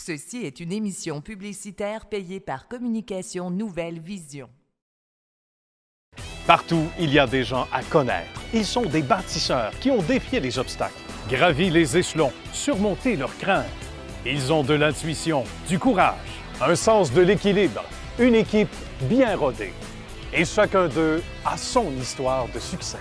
Ceci est une émission publicitaire payée par Communication Nouvelle Vision. Partout, il y a des gens à connaître. Ils sont des bâtisseurs qui ont défié les obstacles, gravi les échelons, surmonté leurs craintes. Ils ont de l'intuition, du courage, un sens de l'équilibre, une équipe bien rodée. Et chacun d'eux a son histoire de succès.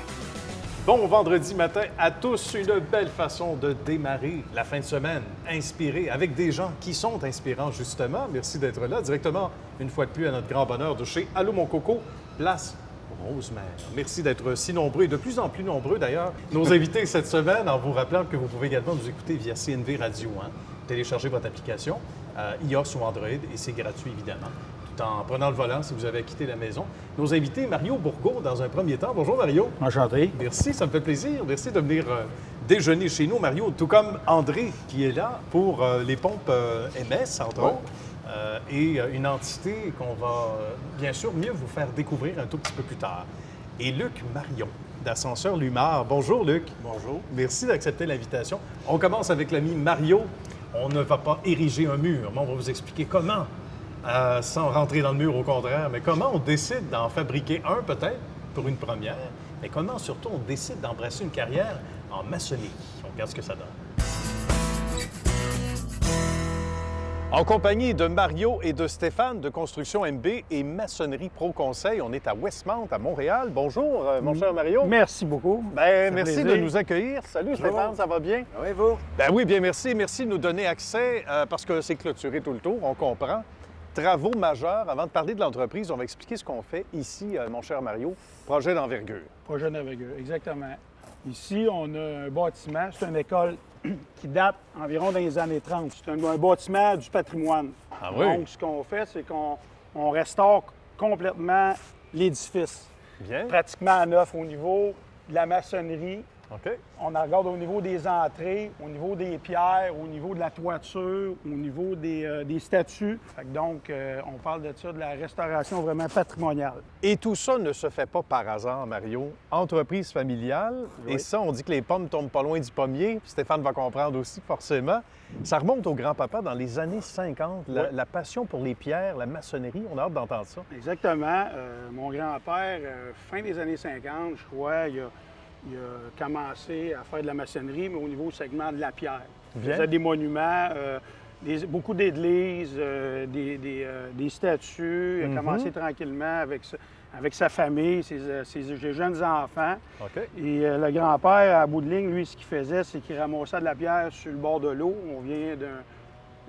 Bon vendredi matin à tous, une belle façon de démarrer la fin de semaine, inspiré avec des gens qui sont inspirants justement. Merci d'être là directement, une fois de plus, à notre grand bonheur de chez Allô mon coco, place Rosemère. Merci d'être si nombreux et de plus en plus nombreux d'ailleurs. Nos invités cette semaine, en vous rappelant que vous pouvez également nous écouter via CNV Radio 1, téléchargez votre application iOS ou Android et c'est gratuit évidemment. En prenant le volant si vous avez quitté la maison. Nos invités, Mario Bourgault, dans un premier temps. Bonjour, Mario. Enchanté. Merci, ça me fait plaisir. Merci de venir déjeuner chez nous, Mario, tout comme André, qui est là pour les pompes MS, entre autres, et une entité qu'on va, bien sûr, mieux vous faire découvrir un tout petit peu plus tard. Et Luc Marion, d'Ascenseur Lumar. Bonjour, Luc. Bonjour. Merci d'accepter l'invitation. On commence avec l'ami Mario. On ne va pas ériger un mur, mais on va vous expliquer comment. Sans rentrer dans le mur, au contraire. Mais comment on décide d'en fabriquer un, peut-être, pour une première, mais comment, surtout, on décide d'embrasser une carrière en maçonnerie? On regarde ce que ça donne. En compagnie de Mario et de Stéphane de Construction MB et Maçonnerie Pro Conseil, on est à Westmount, à Montréal. Bonjour, mon cher Mario. Merci beaucoup. Merci de nous accueillir. Salut Stéphane, ça va bien? Oui, vous? Oui, bien merci. Merci de nous donner accès, parce que c'est clôturé tout le tour, on comprend. Travaux majeurs. Avant de parler de l'entreprise, on va expliquer ce qu'on fait ici, mon cher Mario. Projet d'envergure. Projet d'envergure, exactement. Ici, on a un bâtiment. C'est une école qui date environ dans les années 30. C'est un bâtiment du patrimoine. Ah oui? Donc, ce qu'on fait, c'est qu'on restaure complètement l'édifice. Bien. Pratiquement à neuf au niveau de la maçonnerie. OK. On en regarde au niveau des entrées, au niveau des pierres, au niveau de la toiture, au niveau des statues. Donc, on parle de ça, de la restauration vraiment patrimoniale. Et tout ça ne se fait pas par hasard, Mario. Entreprise familiale, Oui. et ça, on dit que les pommes tombent pas loin du pommier. Stéphane va comprendre aussi, forcément. Ça remonte au grand-papa dans les années 50, la passion pour les pierres, la maçonnerie. On a hâte d'entendre ça. Exactement. Mon grand-père, fin des années 50, je crois, il a commencé à faire de la maçonnerie, mais au niveau segment de la pierre. Bien. Il faisait des monuments, beaucoup d'églises, des statues. Il a commencé tranquillement avec sa famille, ses jeunes enfants. OK. Et le grand-père, à bout de ligne, lui, ce qu'il faisait, c'est qu'il ramassait de la pierre sur le bord de l'eau. On vient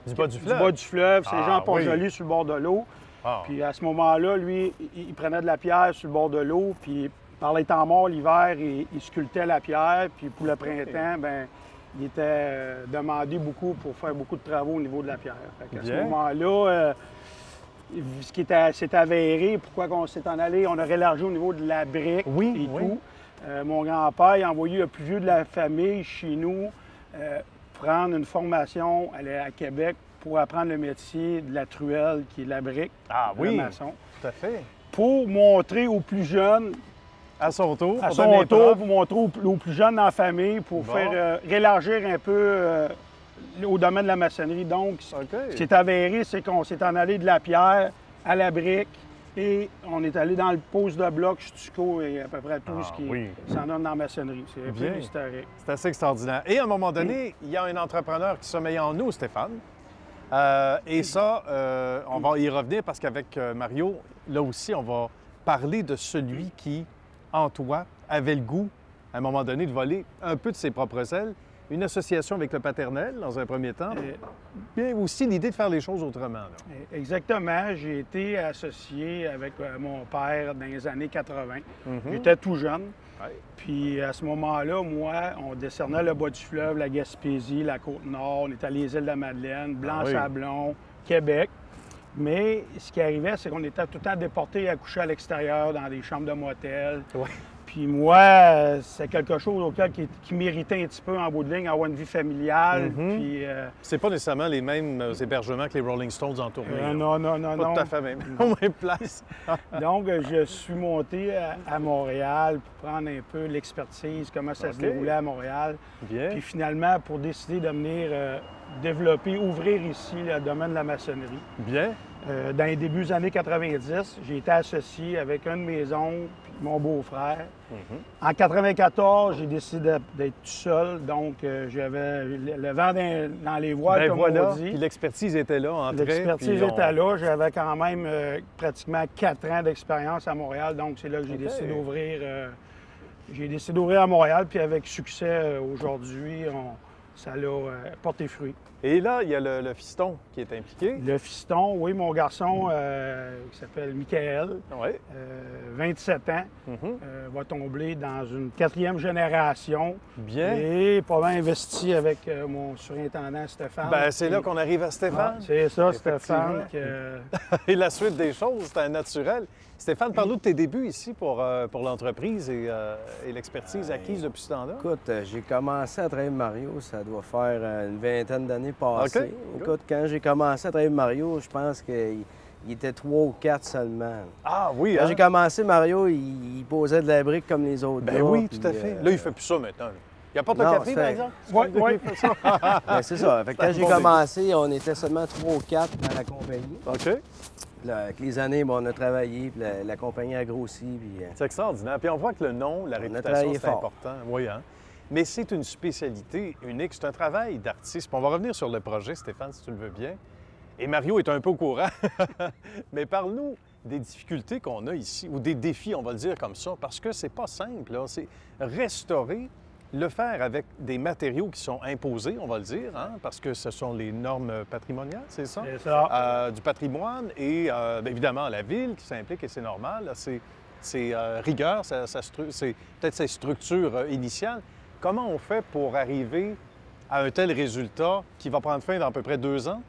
Du bas du fleuve? Du bas du fleuve, Ah, Saint-Jean-Port-Joli, oui. sur le bord de l'eau. Ah. Puis à ce moment-là, lui, il prenait de la pierre sur le bord de l'eau, puis par les temps morts, l'hiver, il sculptait la pierre, puis pour le printemps, bien, il était demandé beaucoup pour faire beaucoup de travaux au niveau de la pierre. Fait qu'à ce moment-là, ce qui s'est avéré, pourquoi on s'est en allé, on aurait élargi au niveau de la brique et tout. Mon grand-père, il a envoyé le plus vieux de la famille chez nous prendre une formation à Québec pour apprendre le métier de la truelle, qui est la brique, le maçon. Tout à fait. Pour montrer aux plus jeunes, À son tour, pour montrer aux plus jeunes dans la famille, pour faire rélargir un peu au domaine de la maçonnerie. Donc, ce qui est avéré, c'est qu'on s'est en allé de la pierre à la brique et on est allé dans le pose de bloc, stucco et à peu près tout ce qui s'en donne dans la maçonnerie. C'est un peu historique. C'est assez extraordinaire. Et à un moment donné, il y a un entrepreneur qui sommeille en nous, Stéphane. Et ça, on va y revenir parce qu'avec Mario, là aussi, on va parler de celui qui, en toi, avait le goût, à un moment donné, de voler un peu de ses propres ailes. Une association avec le paternel, dans un premier temps. Bien aussi l'idée de faire les choses autrement. Là. Exactement. J'ai été associé avec mon père dans les années 80. J'étais tout jeune. Puis à ce moment-là, moi, on décernait le bas du fleuve, la Gaspésie, la Côte-Nord. On était à les îles de la Madeleine, Blanc-Sablon, Québec. Mais ce qui arrivait, c'est qu'on était tout le temps déportés à coucher à l'extérieur, dans des chambres de motel. Puis moi, c'est quelque chose auquel qui méritait un petit peu en bout de ligne, avoir une vie familiale. Puis, C'est pas nécessairement les mêmes hébergements que les Rolling Stones en tournée. non. Pas tout à fait même. Au même place. Donc, je suis monté à Montréal pour prendre un peu l'expertise, comment ça se déroulait à Montréal. Bien. Puis finalement, pour décider de venir développer, ouvrir ici le domaine de la maçonnerie. Bien. Dans les débuts des années 90, j'ai été associé avec un de mes oncles puis mon beau-frère. En 94, j'ai décidé d'être tout seul, donc j'avais le vent dans les voiles, comme on dit. Puis l'expertise était là, en L'expertise était là. J'avais quand même pratiquement 4 ans d'expérience à Montréal, donc c'est là que j'ai décidé d'ouvrir. J'ai décidé d'ouvrir à Montréal, puis avec succès aujourd'hui, ça a porté fruit. Et là, il y a le fiston qui est impliqué. Le fiston, oui, mon garçon qui s'appelle Michael, Oui. 27 ans, va tomber dans une 4e génération. Bien. Et pas mal investi avec mon surintendant Stéphane. Ben, c'est là qu'on arrive à Stéphane. C'est ça, Stéphane. Et la suite des choses, c'est un naturel. Stéphane, parle-nous de tes débuts ici pour l'entreprise et l'expertise acquise depuis ce temps-là. Écoute, j'ai commencé à travailler avec Mario, ça doit faire une vingtaine d'années passées. OK. Écoute, quand j'ai commencé à travailler avec Mario, je pense qu'il était 3 ou 4 seulement. Ah oui, Quand hein? j'ai commencé, Mario, il posait de la brique comme les autres. Ben gars, oui, puis, tout à fait. Là, il fait plus ça maintenant. Il apporte le non, café, c'est- par exemple? Oui. Ben, c'est ça. Fait que quand j'ai commencé, on était seulement 3 ou 4 dans la compagnie. OK. Là, avec les années, bon, on a travaillé, puis la compagnie a grossi. Puis, C'est extraordinaire. Puis on voit que le nom, la réputation, travaillé c'est fort. important. Oui, hein? Mais c'est une spécialité unique. C'est un travail d'artiste. Puis on va revenir sur le projet, Stéphane, si tu le veux bien. Et Mario est un peu au courant. Mais parle-nous des difficultés qu'on a ici, ou des défis, on va le dire comme ça, parce que c'est pas simple, là. C'est restaurer, le faire avec des matériaux qui sont imposés, on va le dire, hein, parce que ce sont les normes patrimoniales, c'est ça? C'est ça. Du patrimoine et bien évidemment la ville qui s'implique et c'est normal. Là, c'est rigueur, c'est peut-être ses structures initiales. Comment on fait pour arriver à un tel résultat qui va prendre fin dans à peu près 2 ans?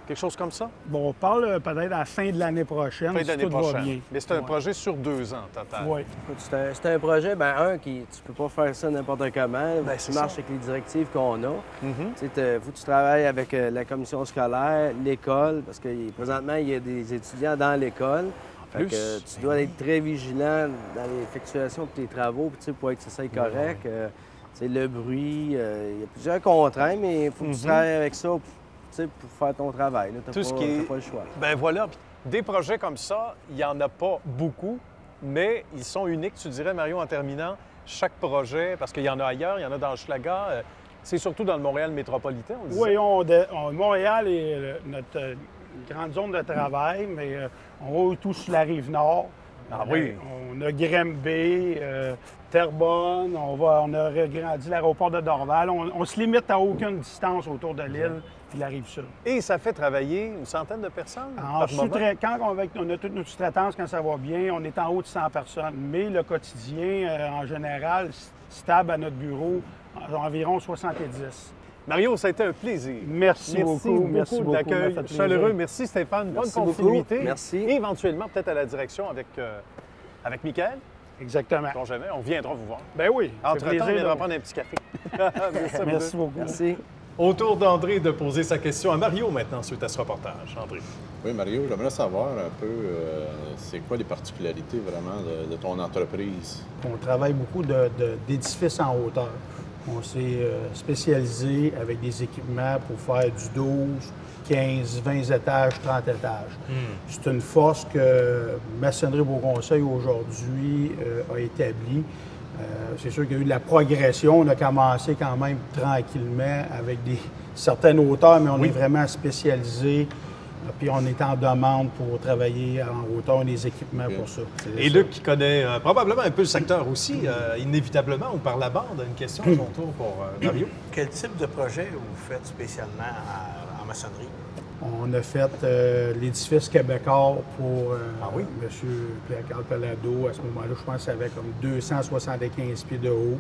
Quelque chose comme ça? Bon, on parle peut-être à la fin de l'année prochaine, Fin si d'année tout va prochaine. bien. Mais c'est un projet sur 2 ans total. Oui. écoute, c'est un projet, tu peux pas faire ça n'importe comment. Ben, Tu c'est marches ça. avec les directives qu'on a. Mhm. Tu sais, faut que tu travailles avec la commission scolaire, l'école, parce que présentement, il y a des étudiants dans l'école. Fait plus, que tu dois être très vigilant dans l'effectuation de tes travaux, puis, tu sais, pour être que ça soit correct. Tu sais, le bruit, il y a plusieurs contraintes, mais il faut que tu travailles avec ça, tu sais, pour faire ton travail. Tu Tout ce qui est- n'as pas le choix. Ben voilà. Puis des projets comme ça, il n'y en a pas beaucoup, mais ils sont uniques, tu dirais, Mario, en terminant. Chaque projet, parce qu'il y en a ailleurs, il y en a dans Hochelaga, c'est surtout dans le Montréal métropolitain, on disait. Oui, Montréal est notre grande zone de travail, mais on va tout sur la rive nord. Ah oui. On a Grimby, Terrebonne, on a agrandi l'aéroport de Dorval. On se limite à aucune distance autour de l'île et la rive sud. Et ça fait travailler une centaine de personnes En par moment. quand on a toute notre sous-traitance, quand ça va bien, on est en haut de 100 personnes. Mais le quotidien, en général, stable à notre bureau, environ 70. Mario, ça a été un plaisir. Merci beaucoup. Merci de beaucoup. l'accueil Ça m'a fait plaisir. chaleureux. Merci Stéphane. Merci Bonne beaucoup. continuité. Merci. Et éventuellement, peut-être à la direction avec Mickaël. Exactement. On jamais, on viendra vous voir. Ben oui. ça fait Entre-temps, on plaisir viendra de- prendre un petit café. Merci à vous Merci deux. beaucoup. Merci. Au tour d'André de poser sa question à Mario maintenant suite à ce reportage. André. Oui, Mario, j'aimerais savoir un peu, c'est quoi les particularités vraiment de ton entreprise? On travaille beaucoup d'édifices en hauteur. On s'est spécialisé avec des équipements pour faire du 12, 15, 20 étages, 30 étages. C'est une force que Maçonnerie Beau Conseil aujourd'hui a établie. C'est sûr qu'il y a eu de la progression. On a commencé quand même tranquillement avec certaines hauteurs, mais on est vraiment spécialisé. Puis on est en demande pour travailler en hauteur, on a des équipements pour ça. C'est Et ça. Luc, qui connaît probablement un peu le secteur aussi, inévitablement, ou par la bande, une question à son tour pour Mario. Quel type de projet vous faites spécialement en maçonnerie? On a fait l'édifice québécois pour oui? M. Pierre-Carl Palado. À ce moment-là, je pense que ça avait comme 275 pieds de haut.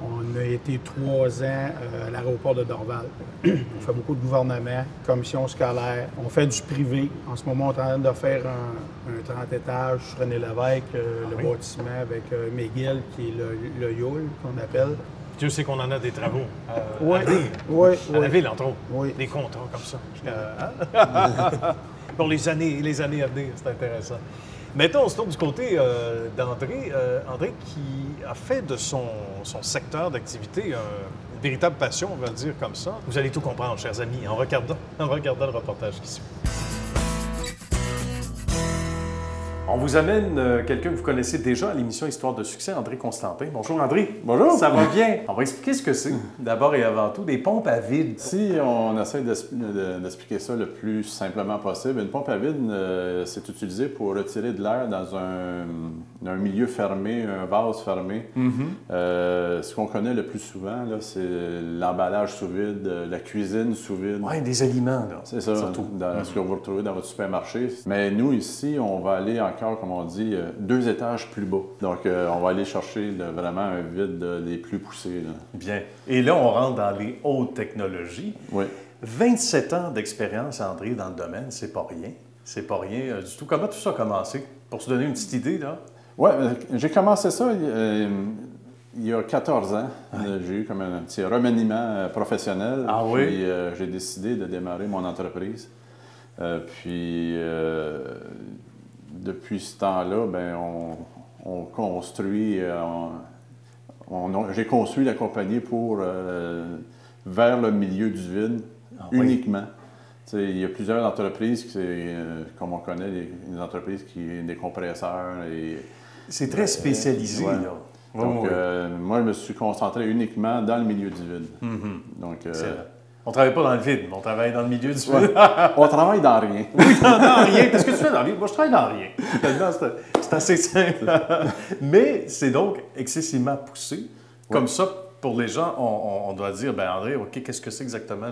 On a été 3 ans à l'aéroport de Dorval. On fait beaucoup de gouvernement, commission scolaire. On fait du privé. En ce moment, on est en train de faire un 30 étages sur René Lévesque, le bâtiment avec McGill, qui est le YOL qu'on appelle. Dieu sait qu'on en a des travaux Oui, à ville. oui, À la ville, entre autres. Oui. Des contrats comme ça. Pour les années à venir, c'est intéressant. Maintenant, on se tourne du côté d'André. André qui a fait de son secteur d'activité une véritable passion, on va le dire comme ça. Vous allez tout comprendre, chers amis, en regardant le reportage qui suit. On vous amène quelqu'un que vous connaissez déjà à l'émission Histoire de succès, André Constantin. Bonjour André. Bonjour. Ça va bien? On va expliquer ce que c'est, d'abord et avant tout, des pompes à vide. Si on essaie d'expliquer ça le plus simplement possible, une pompe à vide, c'est utilisé pour retirer de l'air dans un milieu fermé, un vase fermé. Ce qu'on connaît le plus souvent, là, c'est l'emballage sous vide, la cuisine sous vide. Oui, des aliments, là. C'est ça, surtout. Dans ce que vous retrouvez dans votre supermarché. Mais nous, ici, on va aller encore, comme on dit, 2 étages plus bas. Donc, on va aller chercher vraiment un vide des plus poussés. Là. Bien. Et là, on rentre dans les hautes technologies. Oui. 27 ans d'expérience, André, dans le domaine, c'est pas rien. C'est pas rien du tout. Comment tout ça a commencé? Pour se donner une petite idée, là. Oui, j'ai commencé ça il y a 14 ans. J'ai eu comme un petit remaniement professionnel. Ah oui? Puis j'ai décidé de démarrer mon entreprise. Depuis ce temps-là, ben, on construit... j'ai construit la compagnie pour vers le milieu du vide uniquement. T'sais, il y a plusieurs entreprises, comme on connaît, des entreprises qui ont des compresseurs. C'est très spécialisé, ouais. là. Donc, moi, je me suis concentré uniquement dans le milieu du vide. Donc, on ne travaille pas dans le vide, mais on travaille dans le milieu du vide. Ouais. On travaille dans rien. Oui, dans rien. Qu'est-ce que tu fais dans le vide? Moi, je travaille dans rien. C'est assez simple. Mais c'est donc excessivement poussé. Comme ça, pour les gens, on doit dire, bien, André, OK, qu'est-ce que c'est exactement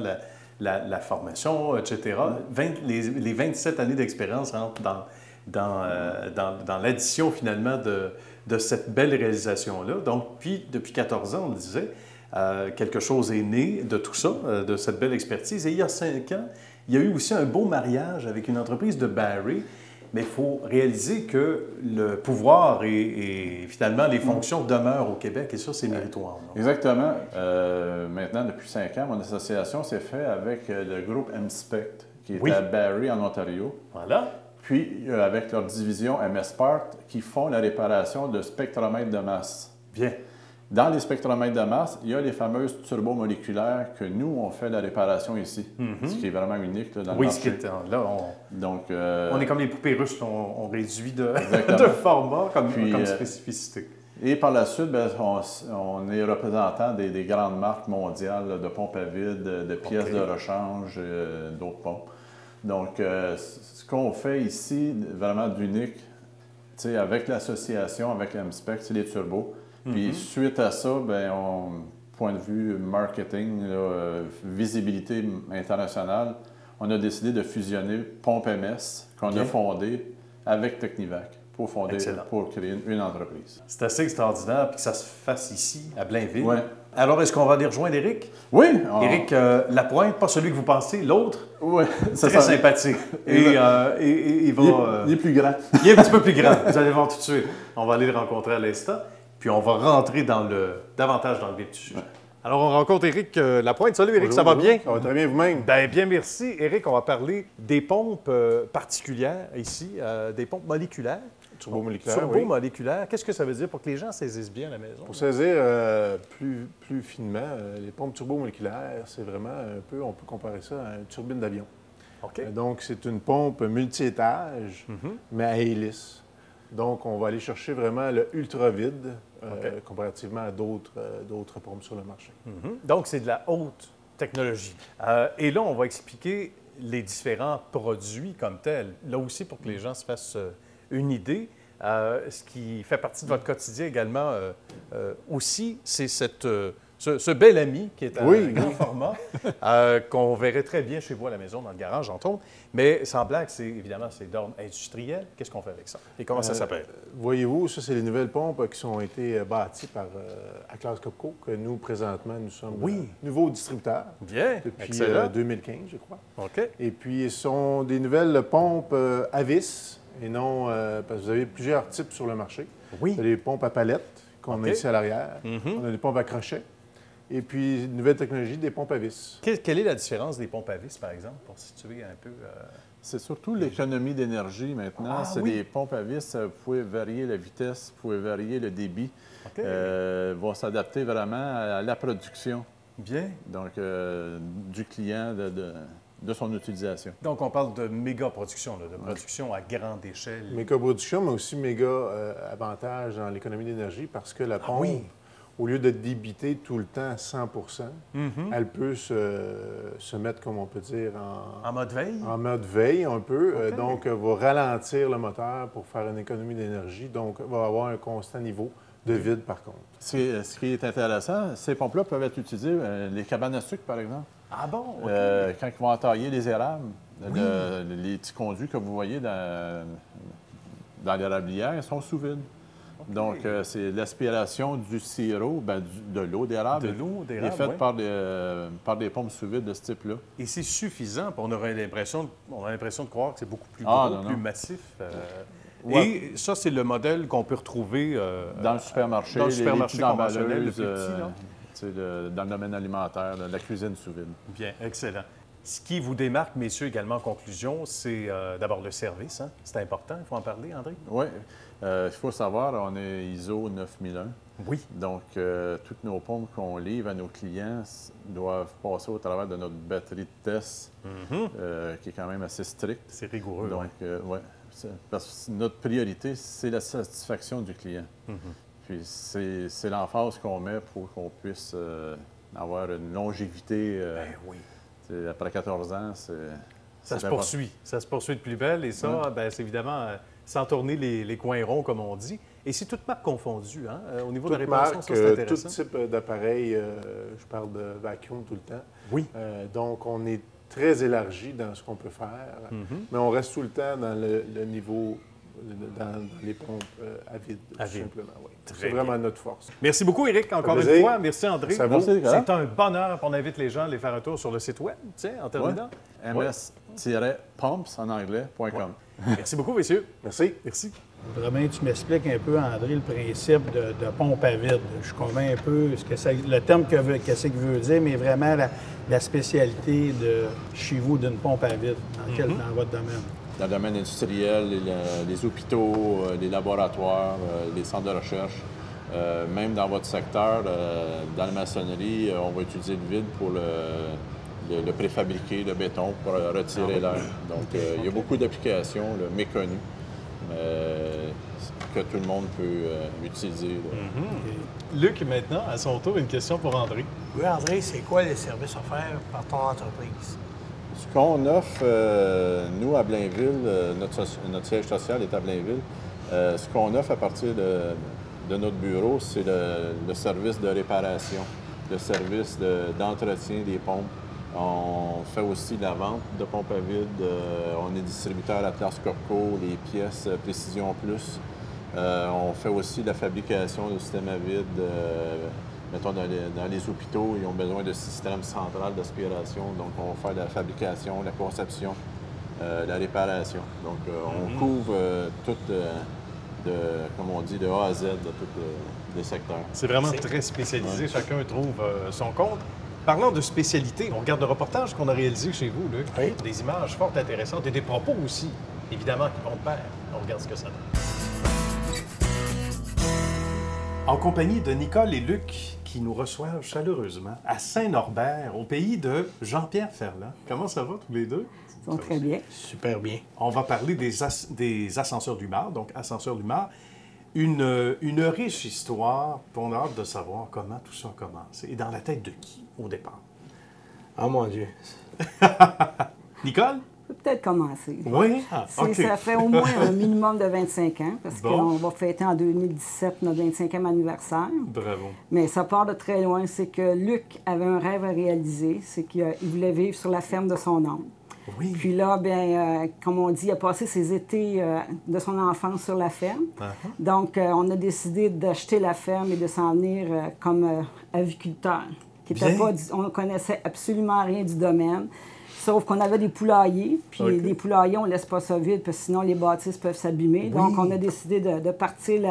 la formation, etc. Les 27 années d'expérience rentrent dans l'addition, finalement, de cette belle réalisation-là. Donc, puis, depuis 14 ans, on le disait, quelque chose est né de tout ça, de cette belle expertise. Et il y a 5 ans, il y a eu aussi un beau mariage avec une entreprise de Barry. Mais il faut réaliser que le pouvoir et finalement les fonctions demeurent au Québec. Et ça, c'est méritoire. Non? Exactement. Maintenant, depuis 5 ans, mon association s'est faite avec le groupe M-Spect, qui est à Barrie, en Ontario. Voilà. Puis, avec leur division MS-Part, qui font la réparation de spectromètres de masse. Bien. Dans les spectromètres de masse, il y a les fameuses turbomoléculaires que nous, on fait la réparation ici. Ce qui est vraiment unique là, dans le marché. On est comme les poupées russes, on réduit de format comme spécificité. Et par la suite, bien, on est représentant des grandes marques mondiales là, de pompes à vide, de pièces de rechange, d'autres pompes. Donc, ce qu'on fait ici, vraiment d'unique, avec l'association, avec M-Spect, c'est les turbos. Puis suite à ça, bien, point de vue marketing, là, visibilité internationale, on a décidé de fusionner Pompe MS, qu'on a fondé avec Technivac, pour créer une entreprise. C'est assez extraordinaire puis que ça se fasse ici, à Blainville. Ouais. Alors, est-ce qu'on va aller rejoindre Éric? Oui. Éric Lapointe, pas celui que vous pensez, l'autre. Oui. Très sympathique. Et il va... Il est plus grand. Il est un petit peu plus grand. Vous allez voir tout de suite. On va aller le rencontrer à l'instant. Puis on va rentrer davantage dans le vif du sujet. Alors, on rencontre Éric Lapointe. Salut Éric, ça va bien? Ça va très bien vous-même. Bien, merci. Éric, on va parler des pompes particulières ici, des pompes moléculaires. Turbomoléculaires, Turbomoléculaires. Qu'est-ce que ça veut dire pour que les gens saisissent bien à la maison? Pour saisir plus finement, les pompes turbomoléculaires, c'est vraiment un peu, on peut comparer ça à une turbine d'avion. OK. Donc, c'est une pompe multi-étage, mais à hélice. Donc, on va aller chercher vraiment le ultra-vide comparativement à d'autres pompes sur le marché. Donc, c'est de la haute technologie. Et là, on va expliquer les différents produits comme tels. Là aussi, pour que les gens se fassent une idée, ce qui fait partie de votre quotidien également aussi, c'est cette ce bel ami qui est un Oui, grand oui. format, qu'on verrait très bien chez vous à la maison, dans le garage, entre autres. Mais sans blague, évidemment, c'est d'ordre industriel. Qu'est-ce qu'on fait avec ça? Et comment ça s'appelle? Voyez-vous, ça, c'est les nouvelles pompes qui ont été bâties par Atlas Copco, que nous, présentement, nous sommes nouveaux distributeurs Bien, depuis excellent. 2015, je crois. OK. Et puis, ce sont des nouvelles pompes à vis et non... parce que vous avez plusieurs types sur le marché. Oui. Vous avez des pompes à palettes qu'on a ici à l'arrière. On a des pompes à crochet. Et puis, une nouvelle technologie, des pompes à vis. Quelle est la différence des pompes à vis, par exemple, pour situer un peu... C'est surtout l'économie d'énergie maintenant. C'est des pompes à vis. Vous pouvez varier la vitesse, vous pouvez varier le débit. OK. Vont s'adapter vraiment à la production. Bien. Donc, du client, de son utilisation. Donc, on parle de méga production, là, de production à grande échelle. Méga production, mais aussi méga avantage dans l'économie d'énergie parce que la pompe, au lieu de débiter tout le temps à 100 elle peut se mettre, comme on peut dire, En mode veille? en mode veille un peu. Donc, va ralentir le moteur pour faire une économie d'énergie. Donc, va avoir un constant niveau de vide, par contre. Ce qui est intéressant, ces pompes-là peuvent être utilisées, les cabanes à sucre, par exemple. Ah bon? OK. Quand ils vont entailler les érables, les petits conduits que vous voyez dans l'érablière, ils sont sous vide. Okay. Donc, c'est l'aspiration du sirop, de l'eau d'érable. De l'eau d'érable, est faite par des pompes sous vide de ce type-là. Et c'est suffisant, puis on a l'impression de croire que c'est beaucoup plus gros, plus massif. Et ça, c'est le modèle qu'on peut retrouver dans le supermarché. Dans le supermarché conventionnel, le plus petit, dans le domaine alimentaire, la cuisine sous vide. Bien, excellent. Ce qui vous démarque, messieurs, également en conclusion, c'est d'abord le service. Hein? C'est important, il faut en parler, André? Oui. Il faut savoir, on est ISO 9001. Oui. Donc, toutes nos pompes qu'on livre à nos clients doivent passer au travers de notre batterie de test, qui est quand même assez stricte. C'est rigoureux. Donc, parce que notre priorité, c'est la satisfaction du client. Puis, c'est l'emphase qu'on met pour qu'on puisse avoir une longévité. Après 14 ans, ça se poursuit. Ça se poursuit de plus belle. Et ça, c'est évidemment sans tourner les coins ronds, comme on dit. Et c'est toute marque confondue, hein? Au niveau de la réparation, ça, c'est intéressant. Tout type d'appareil, je parle de vacuum tout le temps. Oui. Donc, on est très élargi dans ce qu'on peut faire, mais on reste tout le temps dans le niveau, dans les pompes à vide, tout simplement. Oui. C'est vraiment notre force. Merci beaucoup, Éric, encore une fois. Merci, André. C'est un bonheur. On invite les gens à aller faire un tour sur le site web, tiens, en terminant. ms-pumps en anglais.com. Merci beaucoup, messieurs. Merci. Merci. Vraiment, tu m'expliques un peu, André, le principe de pompe à vide. Je comprends un peu le terme qu'est-ce qu'il veut dire, mais vraiment la spécialité de chez vous d'une pompe à vide, dans votre domaine. Dans le domaine industriel, les hôpitaux, les laboratoires, les centres de recherche, même dans votre secteur, dans la maçonnerie, on va utiliser le vide pour le préfabriquer, le béton, pour retirer l'air. Donc, il y a beaucoup d'applications méconnues que tout le monde peut utiliser. Luc, maintenant, à son tour, une question pour André. Oui, André, c'est quoi les services offerts par ton entreprise? Ce qu'on offre, nous, à Blainville, notre siège social est à Blainville. Ce qu'on offre à partir de notre bureau, c'est le service de réparation, le service d'entretien des pompes. On fait aussi la vente de pompes à vide. On est distributeur Atlas Copco, les pièces Précision Plus. On fait aussi la fabrication de systèmes à vide. Mettons, dans les hôpitaux, ils ont besoin de systèmes centrales d'aspiration. Donc, on va faire la fabrication, la conception, la réparation. Donc, on couvre tout, comme on dit, de A à Z de tous les secteurs. C'est vraiment très spécialisé. Chacun trouve son compte. Parlant de spécialité, on regarde le reportage qu'on a réalisé chez vous, Luc. Oui. Des images fort intéressantes et des propos aussi, évidemment, qui vont de pair. On regarde ce que ça donne. En compagnie de Nicole et Luc, qui nous reçoivent chaleureusement à Saint-Norbert, au pays de Jean-Pierre Ferland. Comment ça va, tous les deux? Ils vont très bien. Super bien. On va parler des ascenseurs du Mar, donc ascenseurs du Mar. Une riche histoire, on a hâte de savoir comment tout ça a commencé. Et dans la tête de qui, au départ? Oh mon Dieu. Nicole? peut peut-être commencer. Oui? Ça fait au moins un minimum de 25 ans, parce qu'on va fêter en 2017 notre 25e anniversaire. Bravo. Mais ça part de très loin. C'est que Luc avait un rêve à réaliser, c'est qu'il voulait vivre sur la ferme de son oncle. Oui. Puis là, bien, comme on dit, il a passé ses étés de son enfance sur la ferme. Donc, on a décidé d'acheter la ferme et de s'en venir comme aviculteur. On ne connaissait absolument rien du domaine. Sauf qu'on avait des poulaillers, puis des poulaillers, on ne laisse pas ça vide, parce que sinon les bâtisses peuvent s'abîmer. Oui. Donc, on a décidé de partir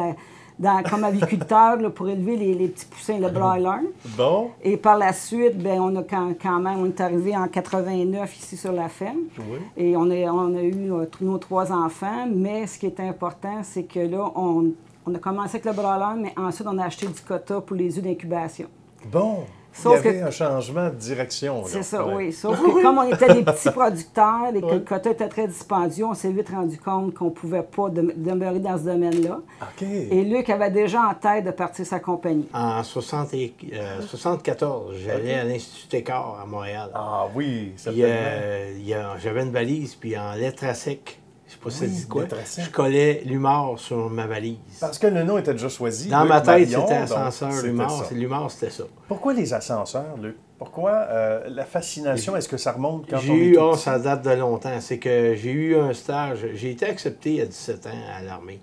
comme aviculteur là, pour élever les petits poussins, le broiler. Bon. Et par la suite, bien, on est arrivé en 89 ici sur la ferme. Oui. Et on a eu nos 3 enfants. Mais ce qui est important, c'est que là, on a commencé avec le broiler, mais ensuite, on a acheté du quota pour les œufs d'incubation. Bon. Sauf il y avait un changement de direction. C'est ça, oui. Sauf que comme on était des petits producteurs et que le quota était très dispendieux, on s'est vite rendu compte qu'on ne pouvait pas demeurer dans ce domaine-là. Okay. Et Luc avait déjà en tête de partir sa compagnie. En 1974, j'allais à l'Institut Técart à Montréal. Ah oui, certainement. J'avais une valise, puis en lettres à sec, je ne sais pas si ça dit quoi, je collais l'humor sur ma valise. Parce que le nom était déjà choisi. Dans ma tête, c'était ascenseur, l'humor. L'humor, c'était ça. Pourquoi les ascenseurs, Luc? Pourquoi la fascination? Est-ce que ça remonte quand on est tout petit? Ça date de longtemps. C'est que j'ai eu un stage. J'ai été accepté à 17 ans à l'armée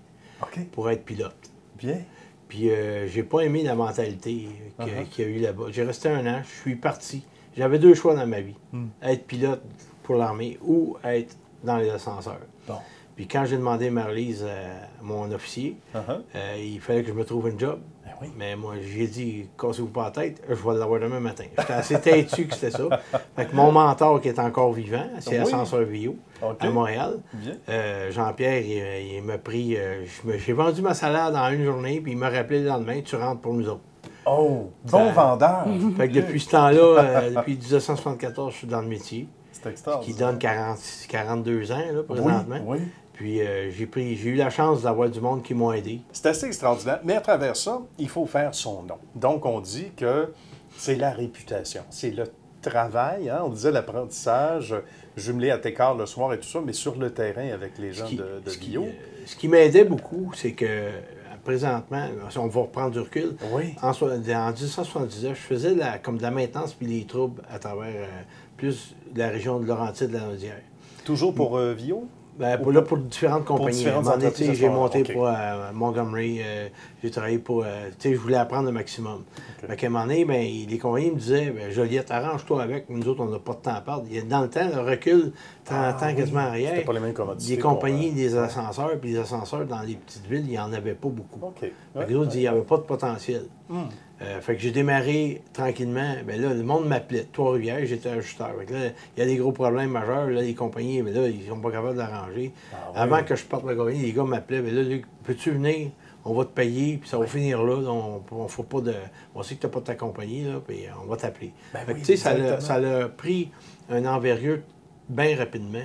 pour être pilote. Bien. Puis j'ai pas aimé la mentalité qu'il y a eu là-bas. J'ai resté 1 an, je suis parti. J'avais 2 choix dans ma vie. Être pilote pour l'armée ou être dans les ascenseurs. Bon. Puis quand j'ai demandé ma release à mon officier, il fallait que je me trouve un job. Ben oui. Mais moi, j'ai dit, cassez-vous pas la tête, je vais l'avoir demain matin. J'étais assez têtu que c'était ça. Fait que mon mentor qui est encore vivant, c'est Ascenseur Vio à Montréal. Jean-Pierre, il m'a pris, j'ai vendu ma salade en 1 journée, puis il m'a rappelé le lendemain, tu rentres pour nous autres. Oh, bon vendeur! Fait que depuis ce temps-là, depuis 1974, je suis dans le métier. C'est extraordinaire. Qui donne 42 ans, là, présentement. Oui. Puis j'ai eu la chance d'avoir du monde qui m'ont aidé. C'est assez extraordinaire. Mais à travers ça, il faut faire son nom. Donc, on dit que c'est la réputation, c'est le travail. Hein? On disait l'apprentissage, jumelé à Técart le soir et tout ça, mais sur le terrain avec les gens de Vio. Ce qui m'aidait beaucoup, c'est que présentement, si on va reprendre du recul, en 1979, je faisais comme de la maintenance puis les troubles à travers plus la région de Laurentides, de la Naudière. Toujours pour Vio? Ben, pour différentes compagnies. J'ai monté pour Montgomery, j'ai travaillé pour... je voulais apprendre le maximum. À un moment donné, ben, les compagnies me disaient, Joliette, arrange-toi avec, nous autres, on n'a pas de temps à perdre. Dans le temps, le recul, 30 ans quasiment arrière, c'était pas les mêmes commodités. Les compagnies, des ascenseurs, puis les ascenseurs dans les petites villes, il n'y en avait pas beaucoup. Les autres, il n'y avait pas de potentiel. Fait que j'ai démarré tranquillement. Ben là, le monde m'appelait. Trois-Rivières, j'étais ajusteur. Fait que là, il y a des gros problèmes majeurs. Là, les compagnies, mais là, ils sont pas capables d'arranger. Avant que je parte de la compagnie, les gars m'appelaient. Mais là, Luc, peux-tu venir? On va te payer, puis ça va finir là. On fait pas de. On sait que tu n'as pas de ta compagnie, là, puis on va t'appeler. Tu sais, ça a pris une envergure bien rapidement.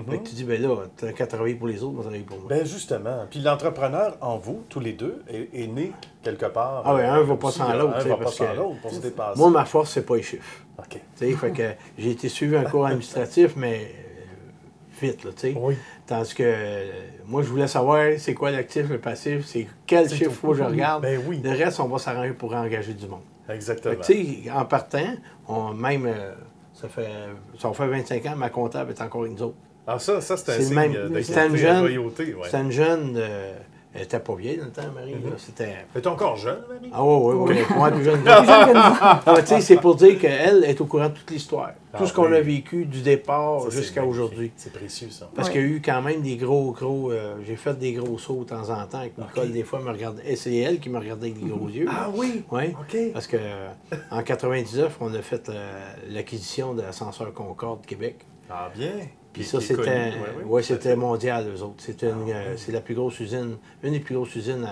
Fait que tu dis, ben là, tu n'as qu'à travailler pour les autres, moi, travailler pour moi. Ben justement. Puis l'entrepreneur, en vous, tous les deux, est né quelque part. Ah oui, un ne va pas sans l'autre. Un va pas sans l'autre pour se dépasser. Moi, ma force, c'est pas les chiffres. OK. Fait que j'ai été suivi un cours administratif, mais vite, là, tu sais. Oui. Tandis que moi, je voulais savoir c'est quoi l'actif, le passif, c'est quel chiffre faut que je regarde. Ben oui. Le reste, on va s'arranger pour engager du monde. Exactement. Tu sais, en partant, ça fait 25 ans, ma comptable est encore avec nous autres. Ah, ça c'est un signe de loyauté. C'était une jeune... elle n'était pas vieille dans le temps, Marie. Elle est encore jeune, Marie? Ah oui. Moi, plus jeune. Tu sais, c'est pour dire qu'elle est au courant de toute l'histoire. Tout ce qu'on a vécu du départ jusqu'à aujourd'hui. C'est précieux, ça. Parce qu'il y a eu quand même des gros... j'ai fait des gros sauts de temps en temps avec Nicole. Des fois, elle me regardait. Et c'est elle qui me regardait avec des gros yeux. Ah oui? Oui. OK. Parce qu'en 99, on a fait l'acquisition de l'ascenseur Concorde Québec. Ah bien. Puis ça, c'était mondial, eux autres. C'est la plus grosse usine, une des plus grosses usines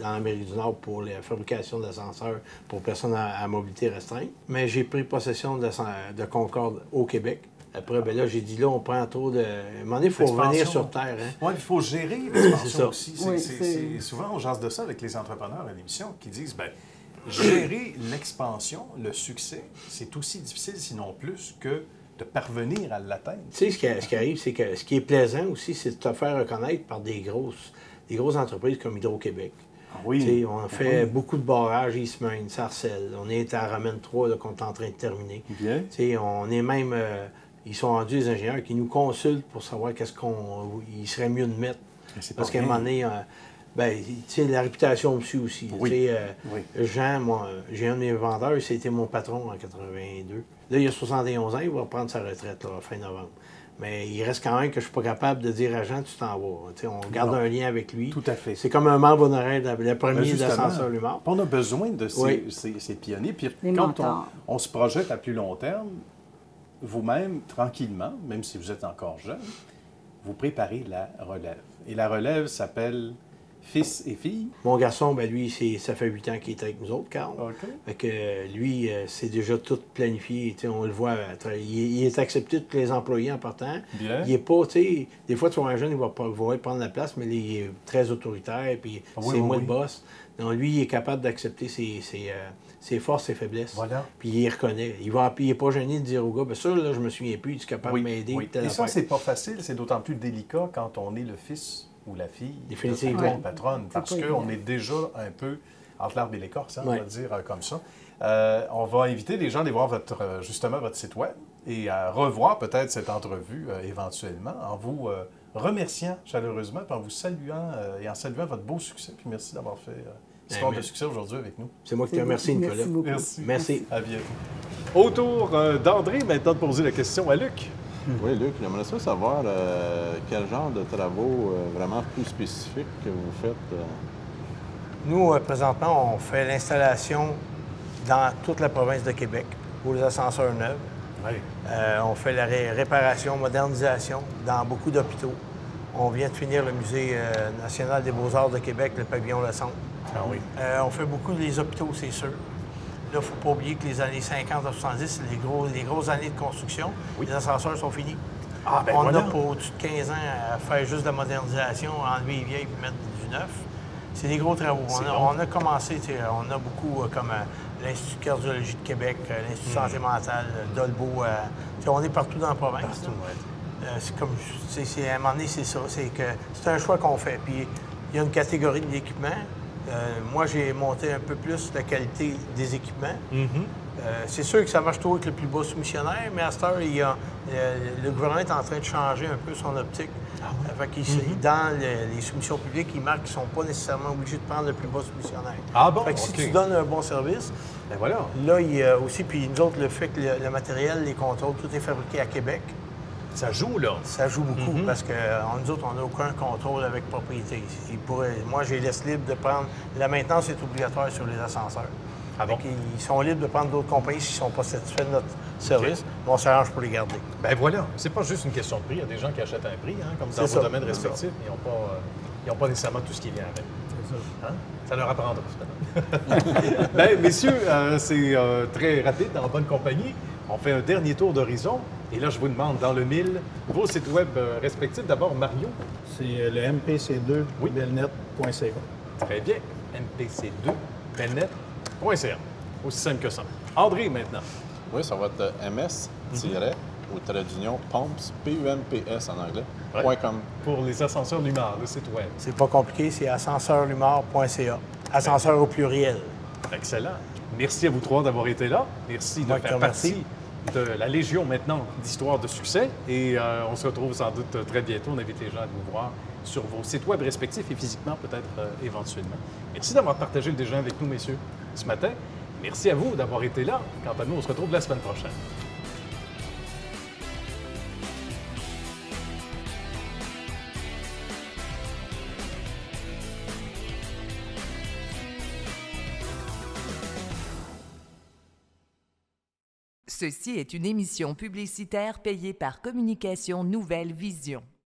dans l'Amérique du Nord pour la fabrication d'ascenseurs pour personnes à mobilité restreinte. Mais j'ai pris possession de Concorde au Québec. Après, ben là, j'ai dit, là, on prend trop de... À un moment donné, il faut revenir sur Terre. Hein? Oui, il faut gérer l'expansion aussi. Oui, souvent, on jase de ça avec les entrepreneurs à l'émission qui disent, bien, gérer l'expansion, le succès, c'est aussi difficile, sinon plus, que de parvenir à l'atteindre. Tu sais, ce qui arrive, c'est que ce qui est plaisant aussi, c'est de te faire reconnaître par des grosses entreprises comme Hydro-Québec. Oui. Tu sais, on fait beaucoup de barrages, Eastmain, Sarcelles. On est à Romaine 3 là, qu'on est en train de terminer. Bien. Tu sais, on est même... ils sont rendus des ingénieurs qui nous consultent pour savoir qu'est-ce qu'il serait mieux de mettre. Parce qu'à un moment donné, tu sais, la réputation me suit aussi. Oui. Tu sais, Jean, moi, j'ai un de mes vendeurs, c'était mon patron en 82. Là, il a 71 ans, il va prendre sa retraite là, fin novembre. Mais il reste quand même que je ne suis pas capable de dire à Jean, tu t'en vas. Tu sais, on garde un lien avec lui. Tout à fait. C'est comme un membre honoraire, le premier d'Ascenseur Lumar. On a besoin de ces pionniers. Puis quand on se projette à plus long terme, vous-même, tranquillement, même si vous êtes encore jeune, vous préparez la relève. Et la relève s'appelle fils et filles. Mon garçon, ben lui, ça fait 8 ans qu'il est avec nous autres, Carl. OK. Fait que lui, c'est déjà tout planifié. Tu sais, on le voit, il est accepté de tous les employés en partant. Bien. Il est pas, tu sais, des fois, tu vois un jeune, il va prendre la place, mais il est très autoritaire, puis c'est moi le boss. Donc lui, il est capable d'accepter ses forces, ses faiblesses. Voilà. Puis il les reconnaît. Il n'est pas gêné de dire au gars, ben ça, là, je me souviens plus, tu es capable de m'aider. Oui. Et ça, c'est pas facile, c'est d'autant plus délicat quand on est le fils ou la fille de sa grande patronne, parce qu'on est déjà un peu entre l'arbre et l'écorce, on va dire comme ça. On va inviter les gens à aller voir justement votre site web et à revoir peut-être cette entrevue éventuellement en vous remerciant chaleureusement, puis en vous saluant et en saluant votre beau succès. Puis merci d'avoir fait histoire de succès aujourd'hui avec nous. C'est moi qui te remercie, Nicolas. Merci. À bientôt. Autour d'André, maintenant de poser la question à Luc. Oui, Luc, j'aimerais ça savoir quel genre de travaux vraiment plus spécifiques que vous faites. Nous, présentement, on fait l'installation dans toute la province de Québec pour les ascenseurs neufs. Oui. On fait la réparation, modernisation dans beaucoup d'hôpitaux. On vient de finir le Musée national des beaux-arts de Québec, le pavillon Le Centre. Ah oui. On fait beaucoup des hôpitaux, c'est sûr. Là, il ne faut pas oublier que les années 50 à 70, c'est les grosses années de construction. Oui. Les ascenseurs sont finis. Ah, ben on voilà. a pour au-dessus de 15 ans à faire juste de la modernisation, enlever les vieilles et mettre du neuf. C'est des gros travaux. On a commencé, on a beaucoup comme l'Institut de cardiologie de Québec, l'Institut de santé mentale, Dolbeau. On est partout dans la province. Partout, oui. C'est comme, à un moment donné, c'est ça. C'est un choix qu'on fait. Puis il y a une catégorie de l'équipement. Moi, j'ai monté un peu plus la qualité des équipements. C'est sûr que ça marche toujours avec le plus bas soumissionnaire, mais à cette heure, le gouvernement est en train de changer un peu son optique. Dans les soumissions publiques, ils marquent qu'ils ne sont pas nécessairement obligés de prendre le plus bas soumissionnaire. Ah bon? Si tu donnes un bon service, ben voilà. Là, il y a aussi, puis nous autres, le fait que le matériel, les contrôles, tout est fabriqué à Québec. Ça joue, là? Ça joue beaucoup, parce que nous autres, on n'a aucun contrôle avec propriété. Moi, j'ai laisse libre de prendre... La maintenance est obligatoire sur les ascenseurs. Ah bon? Ils sont libres de prendre d'autres compagnies s'ils ne sont pas satisfaits de notre service, mais on s'arrange pour les garder. Ben voilà, c'est pas juste une question de prix. Il y a des gens qui achètent un prix, comme dans vos domaines respectifs. Ils n'ont pas nécessairement tout ce qui vient avec. C'est ça. Hein? Ça leur apprendra, finalement. Bien, messieurs, c'est très rapide, en bonne compagnie. On fait un dernier tour d'horizon. Et là, je vous demande, dans le 1000, vos sites web respectifs. D'abord, Mario. C'est le mpc2belnet.ca. Très bien. mpc2belnet.ca. Aussi simple que ça. André, maintenant. Oui, ça va être ms- au trait d'union pumps, P-U-M-P-S en anglais, .com. Pour les ascenseurs Lumar, le site web. C'est pas compliqué, c'est ascenseurlumar.ca. Ascenseur au pluriel. Excellent. Merci à vous trois d'avoir été là. Merci de faire partie de la Légion maintenant d'Histoire de succès. Et on se retrouve sans doute très bientôt. On invite les gens à vous voir sur vos sites web respectifs et physiquement peut-être éventuellement. Merci d'avoir partagé le déjeuner avec nous, messieurs, ce matin. Merci à vous d'avoir été là. Quant à nous, on se retrouve la semaine prochaine. Ceci est une émission publicitaire payée par Communication Nouvelle Vision.